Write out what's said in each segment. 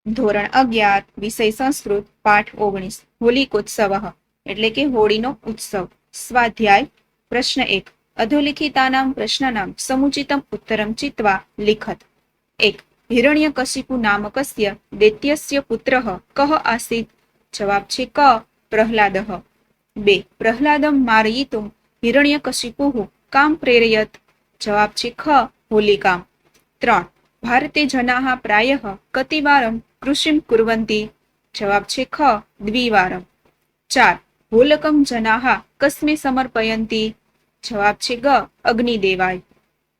ધોરણ 11 વિષય સંસ્કૃત પાઠ 19 હોલિકોત્સવ એટલે કે હોળીનો ઉત્સવ. સ્વાધ્યાય પ્રશ્ન 1 અધોલિખિતાનામ પ્રશ્નાનામ સમુચિતમ ઉત્તરમ ચિત્વા લિખત. 1. હિરણ્યકશિપુ નામકસ્ય દૈત્યસ્ય પુત્રઃ કઃ આસીત? જવાબ છે ક. પ્રહલાદઃ. 2. પ્રહલાદમ મારયિતુમ હિરણ્યકશિપુઃ કામ પ્રેરયત? જવાબ છે ખ. હોલિકામ. 3. ભારતે જનાઃ પ્રાયઃ કતિવારમ કૃષિમ કુર્વન્તિ? જવાબ છે ખ. દ્વિવારમ. 4. હોલકમ જનાઃ કસ્મે સમર્પયન્તિ? જવાબ છે ગ. અગ્નિદેવાય.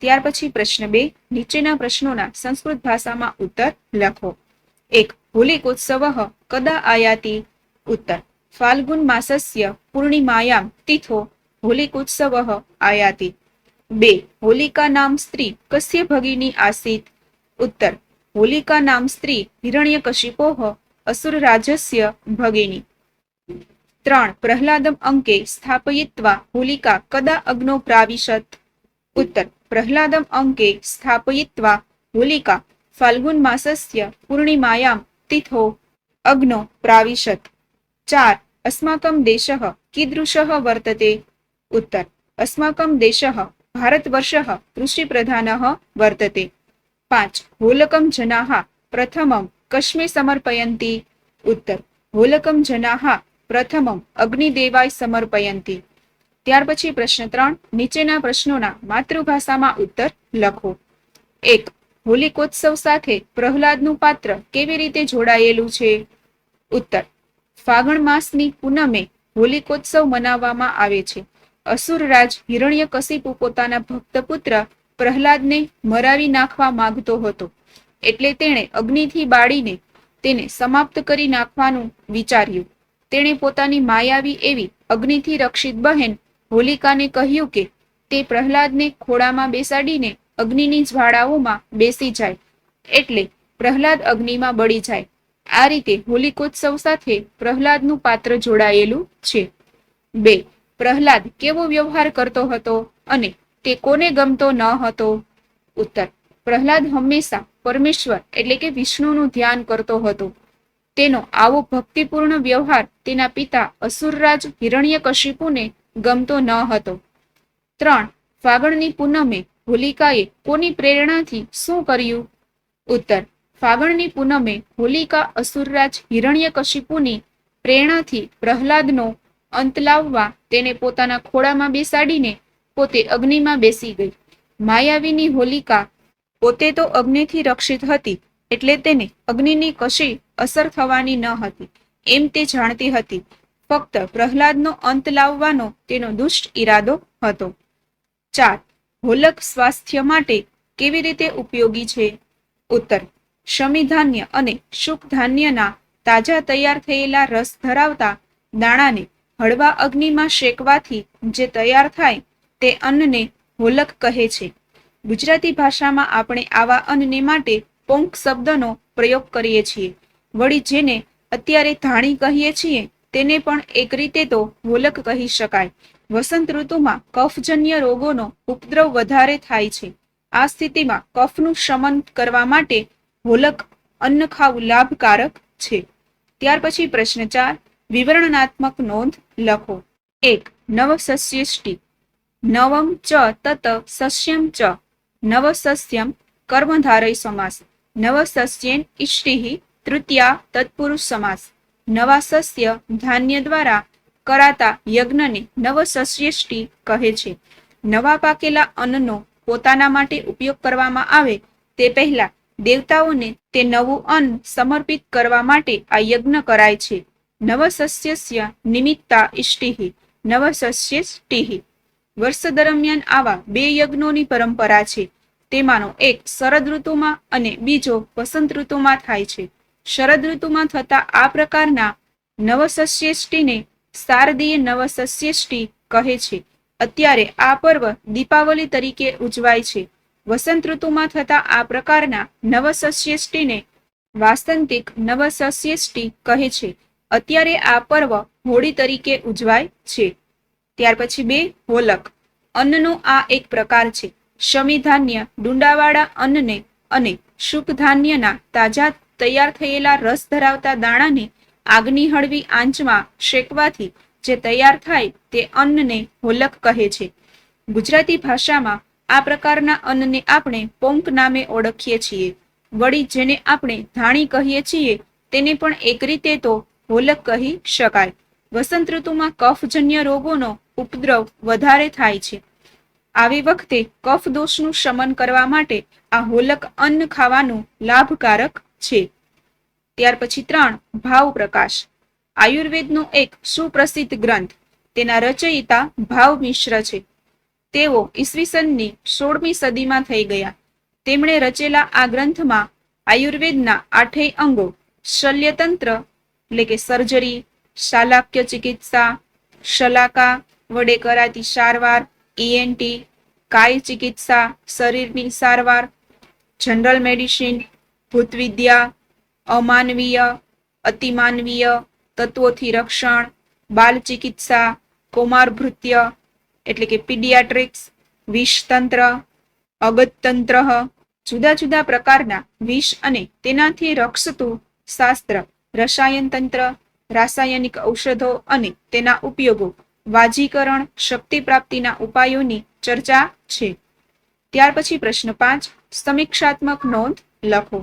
ત્યાર પછી પ્રશ્ન 2. નીચેના પ્રશ્નોના સંસ્કૃત ભાષામાં ઉત્તર લખો. 1. હોલિકોત્સવ કદા આયાતિ? ઉત્તર. ફાલ્ગુન માસસ્ય પૂર્ણિમાયામ તિથો હોલિકોત્સવ આયાતિ. 2. હોલિકા નામ સ્ત્રી કસ્ય ભગિની આસીત? ઉત્તર. હોલિકા નામ સ્ત્રી હિરણ્યકશિપોઃ અસુરરાજસ્ય ભગિની. 3. પ્રહલાદમ અંકે સ્થાપયિત્વા હોલિકા કદા અગ્નૌ પ્રાવિશત? ઉત્તર. પ્રહલાદમ અંકે સ્થાપયિત્વા હોલિકા ફાલ્ગુન માસસ્ય પૂર્ણિમાયામ તિથો અગ્નૌ પ્રાવિશત. 4. અસ્માકં દેશઃ कीदृशः वर्तते? उत्तर. अस्माकं देशः भारतवर्षः कृषिप्रधानः वर्तते. 5. होलकं जनाः प्रथमं कस्मै समर्पयन्ति? उत्तर. होलकं जनाः प्रथमं अग्निदेवाय समर्पयन्ति. ત્યાર પછી પ્રશ્ન 3. નીચેના પ્રશ્નોના માતૃભાષામાં ઉત્તર લખો. 1. હોલિકોત્સવ સાથે પ્રહલાદનું પાત્ર કેવી રીતે જોડાયેલું છે? ઉત્તર. ફાગણ માસની પૂનમે હોલિકોત્સવ મનાવવામાં આવે છે. અસુરરાજ હિરણ્યકશિપુ પોતાના ભક્ત પુત્ર પ્રહલાદને મરાવી નાખવા માંગતો હતો, એટલે તેણે અગ્નિથી બાળીને તેને સમાપ્ત કરી નાખવાનું વિચાર્યું. તેણે પોતાની માયાવી એવી અગ્નિથી રક્ષિત બહેન હોલિકાને કહ્યું કે તે પ્રહલાદને ખોળામાં બેસાડીને અગ્નિની જ્વાળાઓમાં બેસી જાય, એટલે પ્રહલાદ અગ્નિમાં બળી જાય. આ રીતે હોલિકોત્સવ સાથે પ્રહલાદનું પાત્ર જોડાયેલું છે. 2. પ્રહલાદ કેવો વ્યવહાર કરતો હતો અને તે કોને ગમતો ન હતો? ઉત્તર. પ્રહલાદ હંમેશા પરમેશ્વર એટલે કે વિષ્ણુનું ધ્યાન કરતો હતો. તેનો આવો ભક્તિપૂર્ણ વ્યવહાર તેના પિતા અસુરરાજ હિરણ્યકશિપુને ગમતો ન હતો. 3. ફાગણની પૂનમે હોલિકાએ કોની પ્રેરણાથી શું કર્યું? ઉત્તર. ફાગણની પૂનમે હોલિકા અસુરરાજ હિરણ્યકશિપુની પ્રેરણાથી પ્રહલાદનો અંત લાવવા તેને પોતાના ખોળામાં બેસાડીને પોતે અગ્નિમાં બેસી ગઈ. માયાવીની હોલિકા પોતે તો અગ્નિથી રક્ષિત હતી, એટલે તેને અગ્નિની કશી અસર થવાની ન હતી એમ તે જાણતી હતી. ફક્ત પ્રહલાદનો અંત લાવવાનો તેનો દુષ્ટ ઈરાદો હતો. 4. હોલક સ્વાસ્થ્ય માટે કેવી રીતે ઉપયોગી છે? ઉત્તર. શમીધાન્ય અને શુકધાન્યના તાજા તૈયાર થયેલા રસ ધરાવતા દાણાને હળવા અગ્નિમાં શેકવાથી જે તૈયાર થાય તે અન્નને હોલક કહે છે. ગુજરાતી ભાષામાં આપણે આવા અન્નને માટે પોંક શબ્દનો પ્રયોગ કરીએ છીએ. વળી જેને અત્યારે ધાણી કહીએ છીએ તેને પણ એક રીતે તો હોલક કહી શકાય. વસંત ઋતુમાં કફજન્ય રોગોનો ઉપદ્રવ વધારે થાય છે. આ સ્થિતિમાં કફનું શમન કરવા માટે હોલક અન્ન ખાવું લાભકારક છે. ત્યાર પછી પ્રશ્ન 4. વિવરણાત્મક નોંધ લખો. 1. નવસસ્યેષ્ટિ. નવમ ચ તત સસ્યમ ચ. નવસસ્યમ કર્મધારય સમાસ. નવસસ્યેન ઇષ્ટિ તૃતીયા તત્પુરુષ સમાસ. નવા સસ્ય ધાન્ય દ્વારા કરાતા યજ્ઞને નવસસ્યેષ્ટિ કહે છે. નવા પાકેલા અન્નનો પોતાના માટે ઉપયોગ કરવામાં આવે તે પહેલા દેવતાઓને તે નવું અન્ન સમર્પિત કરવા માટે આ યજ્ઞ કરાય છે. નવસસ્યસ્ય નિમિત્તા ઇષ્ટિ નવસસ્યેષ્ટિ. વર્ષ દરમિયાન આવા 2 યજ્ઞોની પરંપરા છે. તેમાંનો એક શરદ ઋતુમાં અને બીજો વસંત ઋતુમાં થાય છે. શરદ ઋતુમાં થતા આ પ્રકારના નવસસ્યેષ્ટિને શારદીય નવસસ્યેષ્ટિ કહે છે. અત્યારે આ પર્વ દીપાવલી તરીકે ઉજવાય છે. વસંત ઋતુમાં થતા આ પ્રકારના નવસસ્યેષ્ટિને વાસંતિક નવસસ્યેષ્ટિ કહે છે. અત્યારે આ પર્વ હોળી તરીકે ઉજવાય છે. ત્યાર પછી 2. હોલક. અન્નનો આ એક પ્રકાર છે. શમીધાન્ય ડુંડાવાળા અન્નને અને શુકધાન્યના તાજા તૈયાર થયેલા રસ ધરાવતા દાણાને આગની હળવી આંચમાં શેકવાથી જે તૈયાર થાય તે અન્નને હોલક કહે છે. ગુજરાતી ભાષામાં આ પ્રકારના અન્નને આપણે પોંક નામે ઓળખીએ છીએ. વળી જેને આપણે ધાણી કહીએ છીએ તેને પણ એક રીતે તો હોલક કહી શકાય. વસંત ઋતુમાં કફજન્ય રોગોનો ઉપદ્રવ વધારે થાય છે. આવી વખતે કફ દોષનું શમન કરવા માટે આ હોલક અન્ન ખાવાનું લાભકારક છે. ત્યાર પછી 3 ભાવ પ્રકાશ. આયુર્વેદનો એક સુપ્રસિદ્ધ ગ્રંથ. તેના રચયિતા ભાવ મિશ્ર છે. તેઓ ઈસવીસનની 16મી સદીમાં થઈ ગયા. તેમણે રચેલા આ ગ્રંથમાં આયુર્વેદના 8 અંગો શલ્યતંત્ર એટલે કે સર્જરી, શાલાક્ય ચિકિત્સા, શલાકા વડે કરાતી સારવાર, ENT, કાય ચિકિત્સા, શરીરની સારવાર, જનરલ મેડિસિન, ભૂતવિદ્યા, અમાનવીય, અતિમાનવીય, તત્વોથી રક્ષણ, બાલ ચિકિત્સા, કૌમારભૃત્ય એટલે કે પીડિયાટ્રિક્સ, વિષતંત્ર, અગતતંત્ર, જુદા જુદા પ્રકારના વિષ અને તેનાથી રક્ષતું શાસ્ત્ર, રસાયન તંત્ર, રાસાયણિક ઔષધો અને તેના ઉપયોગો, વાજીકરણ, શક્તિ પ્રાપ્તિના ઉપાયોની ચર્ચા છે. ત્યાર પછી પ્રશ્ન 5 સમીક્ષાત્મક નોંધ લખો.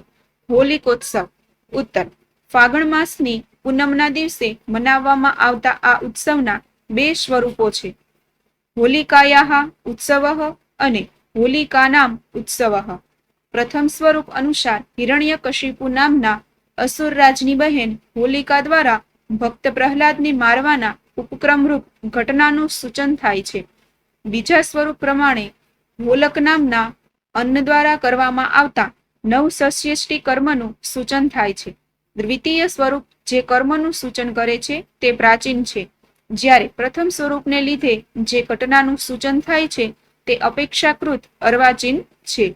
હોલિકોત્સવ. ઉત્તર. ફાગણ માસની પૂનમના દિવસે મનાવવામાં આવતા આ ઉત્સવના 2 સ્વરૂપો છે. હોલિકાયાઃ ઉત્સવઃ અને હોલિકાનામ ઉત્સવઃ. પ્રથમ સ્વરૂપ અનુસાર હિરણ્યકશિપુ નામના અસુરરાજની બહેન હોલિકા દ્વારા ભક્ત પ્રહલાદને મારવાના ઉપક્રમરૂપ ઘટનાનું સૂચન થાય છે. બીજા સ્વરૂપ પ્રમાણે હોલક નામના અન્ન દ્વારા કરવામાં આવતા નવસસ્યેષ્ટિ કર્મનું સૂચન થાય છે. દ્વિતીય સ્વરૂપ જે કર્મનું સૂચન કરે છે તે પ્રાચીન છે, જ્યારે પ્રથમ સ્વરૂપને લીધે જે ઘટનાનું સૂચન થાય છે તે અપેક્ષાકૃત અર્વાચીન છે.